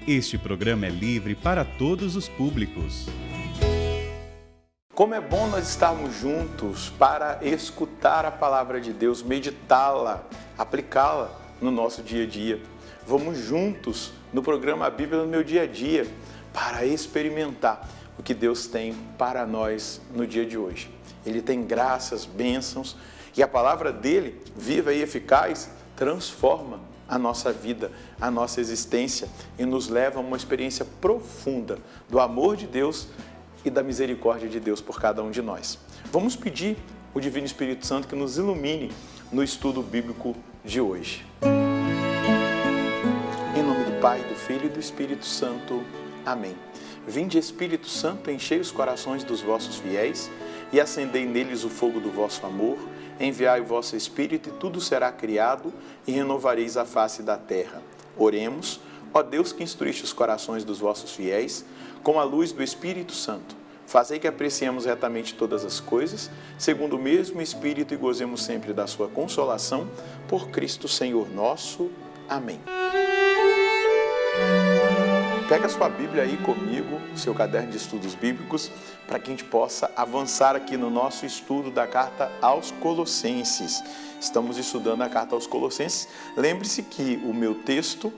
Este programa é livre para todos os públicos. Como é bom nós estarmos juntos para escutar a palavra de Deus, meditá-la, aplicá-la no nosso dia a dia. Vamos juntos no programa A Bíblia no Meu Dia a Dia para experimentar o que Deus tem para nós no dia de hoje. Ele tem graças, bênçãos e a palavra dele, viva e eficaz, transforma a nossa vida, a nossa existência e nos leva a uma experiência profunda do amor de Deus e da misericórdia de Deus por cada um de nós. Vamos pedir o Divino Espírito Santo que nos ilumine no estudo bíblico de hoje. Em nome do Pai, do Filho e do Espírito Santo. Amém. Vinde, Espírito Santo, enchei os corações dos vossos fiéis e acendei neles o fogo do vosso amor. Enviai o vosso Espírito e tudo será criado e renovareis a face da terra. Oremos, ó Deus que instruíste os corações dos vossos fiéis, com a luz do Espírito Santo. Fazei que apreciemos retamente todas as coisas, segundo o mesmo Espírito e gozemos sempre da sua consolação, por Cristo Senhor nosso. Amém. Pega a sua Bíblia aí comigo, seu caderno de estudos bíblicos, para que a gente possa avançar aqui no nosso estudo da carta aos Colossenses. Estamos estudando a carta aos Colossenses. Lembre-se que o meu texto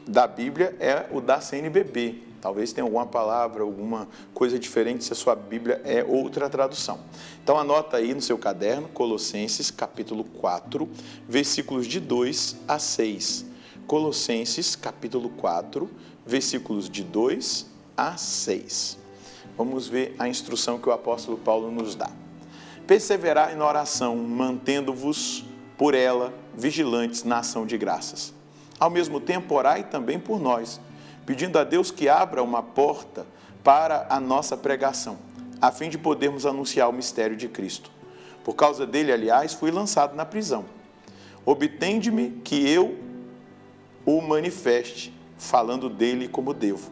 da Bíblia é o da CNBB. Talvez tenha alguma palavra, alguma coisa diferente se a sua Bíblia é outra tradução. Então anota aí no seu caderno, Colossenses capítulo 4, versículos de 2 a 6. Colossenses, capítulo 4, versículos de 2 a 6. Vamos ver a instrução que o apóstolo Paulo nos dá. Perseverai na oração, mantendo-vos por ela vigilantes na ação de graças. Ao mesmo tempo, orai também por nós, pedindo a Deus que abra uma porta para a nossa pregação, a fim de podermos anunciar o mistério de Cristo. Por causa dele, aliás, fui lançado na prisão. Obtende-me que eu o manifeste, falando dele como devo.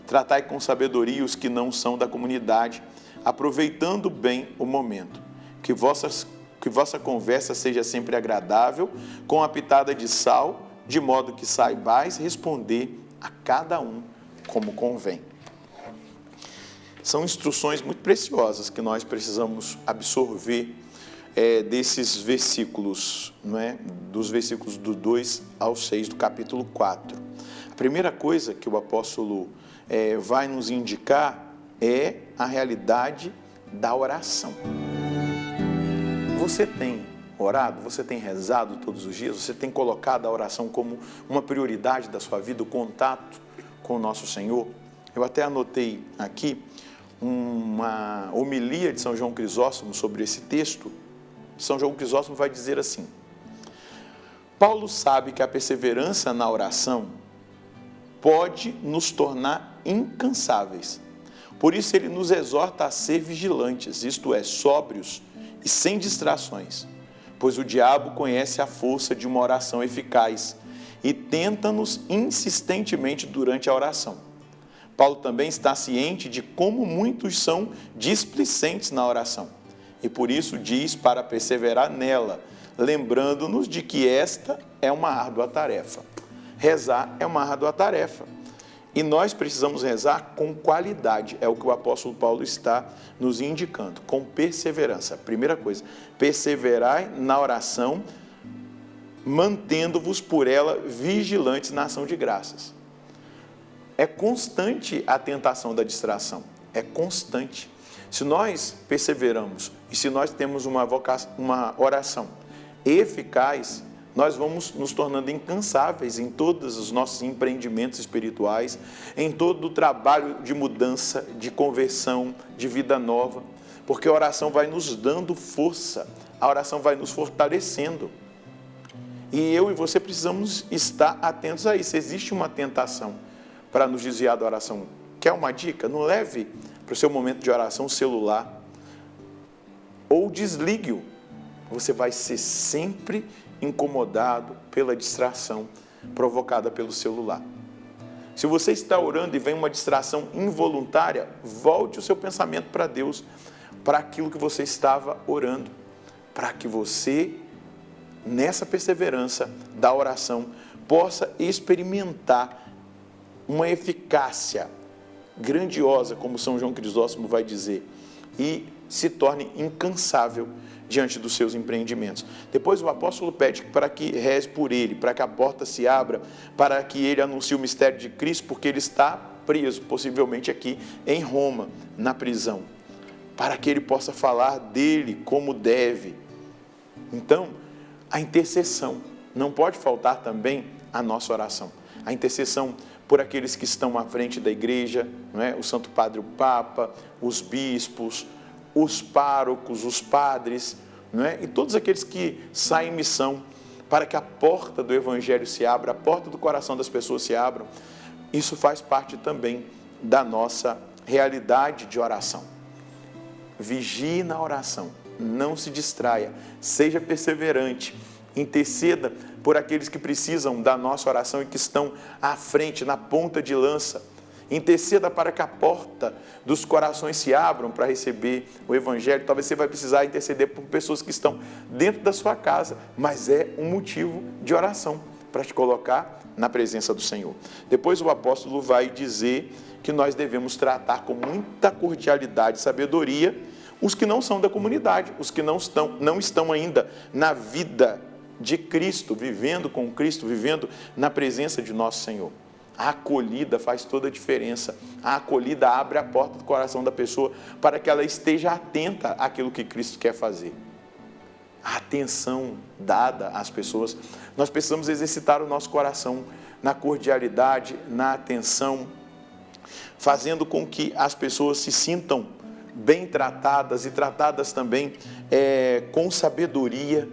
Tratai com sabedoria os que não são da comunidade, aproveitando bem o momento. Que vossa conversa seja sempre agradável, com a pitada de sal, de modo que saibais responder a cada um como convém. São instruções muito preciosas que nós precisamos absorver desses versículos, não é? Dos versículos do 2 ao 6 do capítulo 4. A primeira coisa que o apóstolo vai nos indicar é a realidade da oração. Você tem orado? Você tem rezado todos os dias? Você tem colocado a oração como uma prioridade da sua vida, o contato com o nosso Senhor? Eu até anotei aqui uma homilia de São João Crisóstomo sobre esse texto. São João Crisóstomo vai dizer assim: Paulo sabe que a perseverança na oração pode nos tornar incansáveis. Por isso ele nos exorta a ser vigilantes, isto é, sóbrios e sem distrações, pois o diabo conhece a força de uma oração eficaz e tenta-nos insistentemente durante a oração. Paulo também está ciente de como muitos são displicentes na oração. E por isso diz para perseverar nela, lembrando-nos de que esta é uma árdua tarefa. Rezar é uma árdua tarefa. E nós precisamos rezar com qualidade, é o que o apóstolo Paulo está nos indicando, com perseverança. Primeira coisa, perseverai na oração, mantendo-vos por ela vigilantes na ação de graças. É constante a tentação da distração, é constante. Se nós perseveramos e se nós temos uma oração eficaz, nós vamos nos tornando incansáveis em todos os nossos empreendimentos espirituais, em todo o trabalho de mudança, de conversão, de vida nova, porque a oração vai nos dando força, a oração vai nos fortalecendo. E eu e você precisamos estar atentos a isso. Existe uma tentação para nos desviar da oração. Quer uma dica? Não leve para o seu momento de oração o celular, ou desligue-o. Você vai ser sempre incomodado pela distração provocada pelo celular. Se você está orando e vem uma distração involuntária, volte o seu pensamento para Deus, para aquilo que você estava orando, para que você nessa perseverança da oração, possa experimentar uma eficácia grandiosa, como São João Crisóstomo vai dizer, e se torne incansável diante dos seus empreendimentos. Depois o apóstolo pede para que reze por ele, para que a porta se abra, para que ele anuncie o mistério de Cristo, porque ele está preso, possivelmente aqui em Roma, na prisão, para que ele possa falar dele como deve. Então, a intercessão, não pode faltar também a nossa oração. A intercessão por aqueles que estão à frente da igreja, não é? O Santo Padre, o Papa, os bispos, os párocos, os padres, não é? E todos aqueles que saem em missão para que a porta do Evangelho se abra, a porta do coração das pessoas se abram. Isso faz parte também da nossa realidade de oração. Vigie na oração, não se distraia, seja perseverante, interceda por aqueles que precisam da nossa oração e que estão à frente, na ponta de lança. Interceda para que a porta dos corações se abram para receber o Evangelho. Talvez você vai precisar interceder por pessoas que estão dentro da sua casa, mas é um motivo de oração para te colocar na presença do Senhor. Depois o apóstolo vai dizer que nós devemos tratar com muita cordialidade e sabedoria os que não são da comunidade, os que não estão ainda na vida de Cristo, vivendo com Cristo, vivendo na presença de nosso Senhor. A acolhida faz toda a diferença. A acolhida abre a porta do coração da pessoa para que ela esteja atenta àquilo que Cristo quer fazer. A atenção dada às pessoas. Nós precisamos exercitar o nosso coração na cordialidade, na atenção, fazendo com que as pessoas se sintam bem tratadas e tratadas também com sabedoria.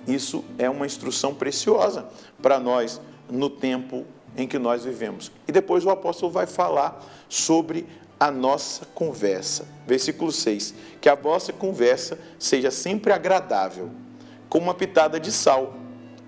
Isso é uma instrução preciosa para nós no tempo em que nós vivemos. E depois o apóstolo vai falar sobre a nossa conversa. Versículo 6. Que a vossa conversa seja sempre agradável, com uma pitada de sal,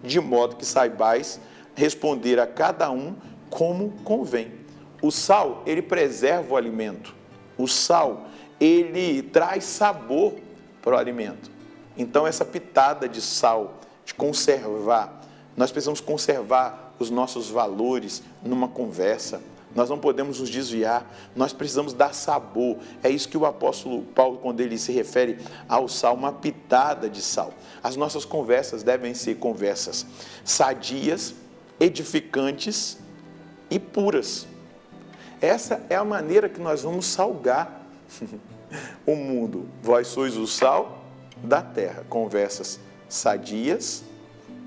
de modo que saibais responder a cada um como convém. O sal, ele preserva o alimento. O sal, ele traz sabor para o alimento. Então, essa pitada de sal, de conservar, nós precisamos conservar os nossos valores numa conversa. Nós não podemos nos desviar, nós precisamos dar sabor. É isso que o apóstolo Paulo, quando ele se refere ao sal, uma pitada de sal. As nossas conversas devem ser conversas sadias, edificantes e puras. Essa é a maneira que nós vamos salgar o mundo. Vós sois o sal da terra. Conversas sadias,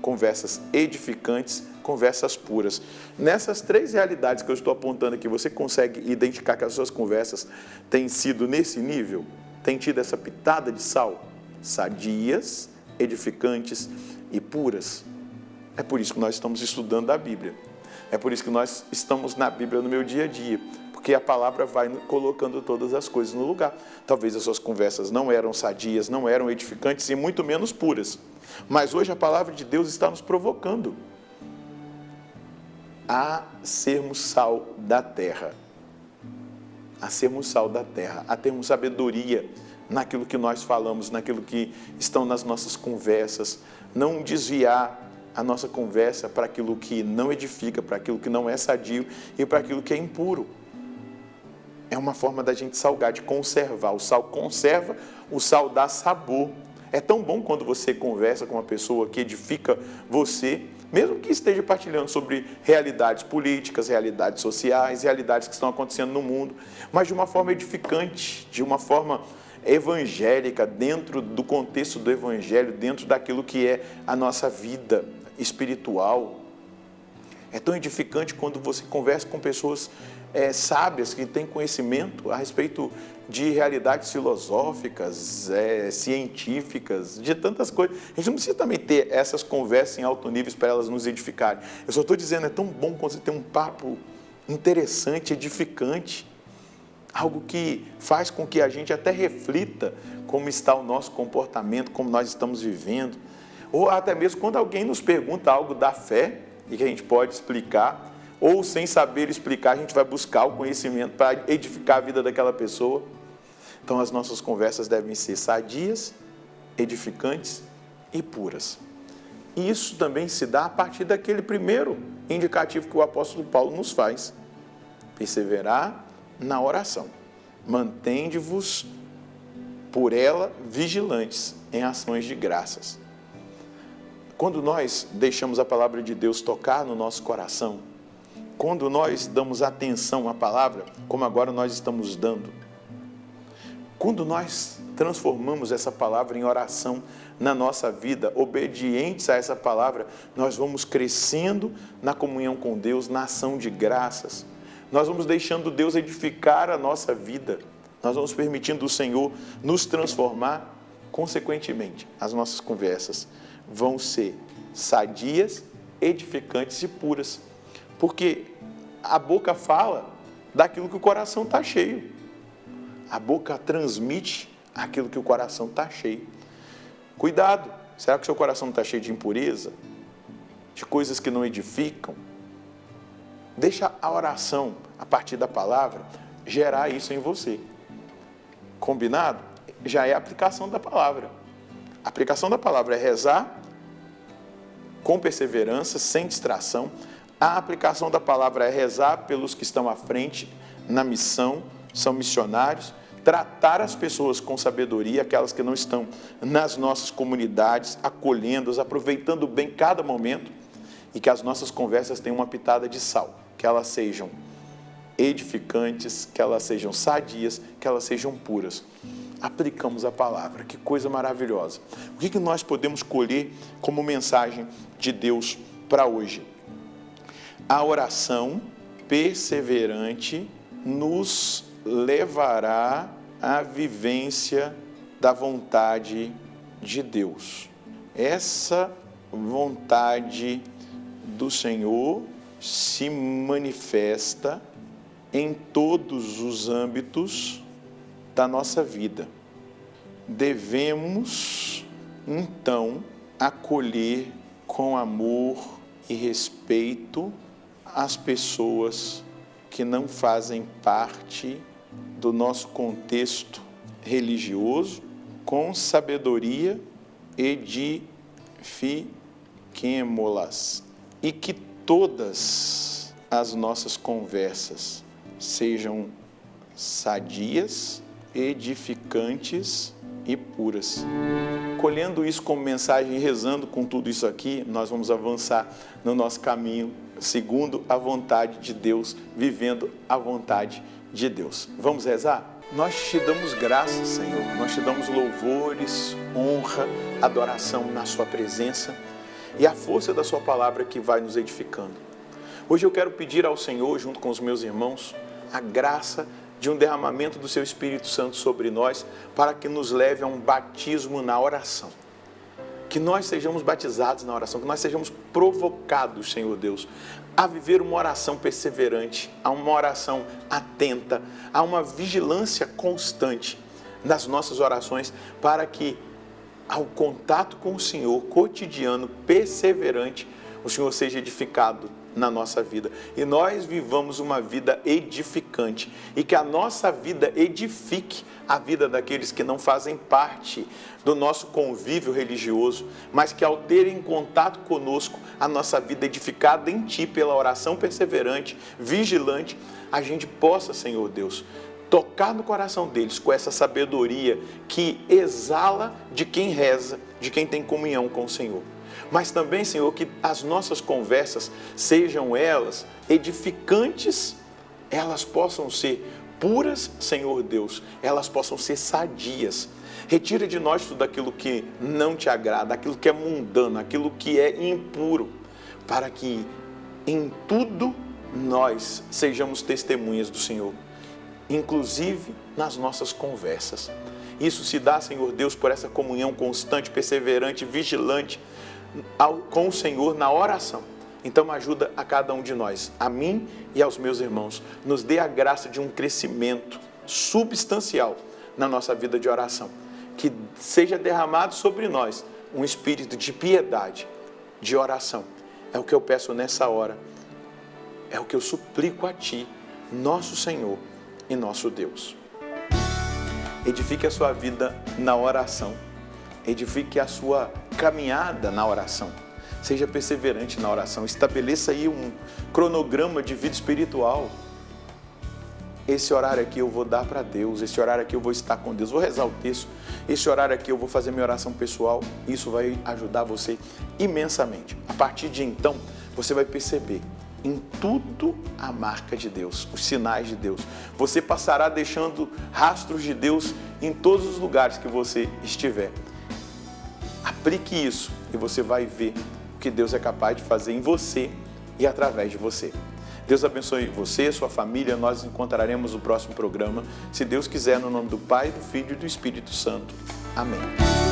conversas edificantes, conversas puras. Nessas três realidades que eu estou apontando aqui, você consegue identificar que as suas conversas têm sido nesse nível? Tem tido essa pitada de sal? Sadias, edificantes e puras. É por isso que nós estamos estudando a Bíblia. É por isso que nós estamos na Bíblia no meu dia a dia. Porque a palavra vai colocando todas as coisas no lugar. Talvez as suas conversas não eram sadias, não eram edificantes e muito menos puras. Mas hoje a palavra de Deus está nos provocando a sermos sal da terra. A sermos sal da terra, a termos sabedoria naquilo que nós falamos, naquilo que estão nas nossas conversas. Não desviar a nossa conversa para aquilo que não edifica, para aquilo que não é sadio e para aquilo que é impuro. É uma forma da gente salgar, de conservar. O sal conserva, o sal dá sabor. É tão bom quando você conversa com uma pessoa que edifica você, mesmo que esteja partilhando sobre realidades políticas, realidades sociais, realidades que estão acontecendo no mundo, mas de uma forma edificante, de uma forma evangélica, dentro do contexto do evangelho, dentro daquilo que é a nossa vida espiritual. É tão edificante quando você conversa com pessoas sábias, que têm conhecimento a respeito de realidades filosóficas, científicas, de tantas coisas. A gente não precisa também ter essas conversas em alto nível para elas nos edificarem. Eu só estou dizendo, é tão bom quando você tem um papo interessante, edificante, algo que faz com que a gente até reflita como está o nosso comportamento, como nós estamos vivendo. Ou até mesmo quando alguém nos pergunta algo da fé e que a gente pode explicar, ou sem saber explicar, a gente vai buscar o conhecimento para edificar a vida daquela pessoa. Então as nossas conversas devem ser sadias, edificantes e puras. E isso também se dá a partir daquele primeiro indicativo que o apóstolo Paulo nos faz. Perseverar na oração. Mantende-vos por ela vigilantes em ações de graças. Quando nós deixamos a palavra de Deus tocar no nosso coração, quando nós damos atenção à palavra, como agora nós estamos dando, quando nós transformamos essa palavra em oração na nossa vida, obedientes a essa palavra, nós vamos crescendo na comunhão com Deus, na ação de graças. Nós vamos deixando Deus edificar a nossa vida. Nós vamos permitindo o Senhor nos transformar. Consequentemente, as nossas conversas vão ser sadias, edificantes e puras. Porque a boca fala daquilo que o coração está cheio. A boca transmite aquilo que o coração está cheio. Cuidado, será que o seu coração está cheio de impureza? De coisas que não edificam? Deixa a oração, a partir da palavra, gerar isso em você. Combinado? Já é a aplicação da palavra. A aplicação da palavra é rezar com perseverança, sem distração. A aplicação da palavra é rezar pelos que estão à frente na missão, são missionários. Tratar as pessoas com sabedoria, aquelas que não estão nas nossas comunidades, acolhendo-as, aproveitando bem cada momento, e que as nossas conversas tenham uma pitada de sal, que elas sejam edificantes, que elas sejam sadias, que elas sejam puras. Aplicamos a palavra, que coisa maravilhosa. O que nós podemos colher como mensagem de Deus para hoje? A oração perseverante nos levará à vivência da vontade de Deus. Essa vontade do Senhor se manifesta em todos os âmbitos da nossa vida. Devemos, então, acolher com amor e respeito as pessoas que não fazem parte do nosso contexto religioso, com sabedoria, edifiquemo-las. E que todas as nossas conversas sejam sadias, edificantes e puras. Colhendo isso como mensagem e rezando com tudo isso aqui, nós vamos avançar no nosso caminho segundo a vontade de Deus, vivendo a vontade de Deus. Vamos rezar? Nós te damos graças, Senhor. Nós te damos louvores, honra, adoração na sua presença e a força da sua palavra que vai nos edificando. Hoje eu quero pedir ao Senhor, junto com os meus irmãos, a graça de um derramamento do seu Espírito Santo sobre nós, para que nos leve a um batismo na oração. Que nós sejamos batizados na oração, que nós sejamos provocados, Senhor Deus, a viver uma oração perseverante, a uma oração atenta, a uma vigilância constante nas nossas orações, para que, ao contato com o Senhor, cotidiano, perseverante, o Senhor seja edificado na nossa vida e nós vivamos uma vida edificante e que a nossa vida edifique a vida daqueles que não fazem parte do nosso convívio religioso, mas que ao terem contato conosco, a nossa vida edificada em Ti pela oração perseverante, vigilante, a gente possa, Senhor Deus, tocar no coração deles com essa sabedoria que exala de quem reza, de quem tem comunhão com o Senhor. Mas também, Senhor, que as nossas conversas sejam elas edificantes, elas possam ser puras, Senhor Deus, elas possam ser sadias. Retira de nós tudo aquilo que não te agrada, aquilo que é mundano, aquilo que é impuro, para que em tudo nós sejamos testemunhas do Senhor, inclusive nas nossas conversas. Isso se dá, Senhor Deus, por essa comunhão constante, perseverante, vigilante com o Senhor na oração. Então ajuda a cada um de nós, a mim e aos meus irmãos. Nos dê a graça de um crescimento substancial na nossa vida de oração. Que seja derramado sobre nós um espírito de piedade, de oração. É o que eu peço nessa hora. É o que eu suplico a Ti, nosso Senhor e nosso Deus. Edifique a sua vida na oração. Edifique a sua caminhada na oração. Seja perseverante na oração. Estabeleça aí um cronograma de vida espiritual. Esse horário aqui eu vou dar para Deus, esse horário aqui eu vou estar com Deus, vou rezar o texto, esse horário aqui eu vou fazer minha oração pessoal. Isso vai ajudar você imensamente. A partir de então, você vai perceber em tudo a marca de Deus, os sinais de Deus. Você passará deixando rastros de Deus em todos os lugares que você estiver. Aplique isso e você vai ver o que Deus é capaz de fazer em você e através de você. Deus abençoe você, sua família. Nós nos encontraremos no próximo programa, se Deus quiser, no nome do Pai, do Filho e do Espírito Santo. Amém.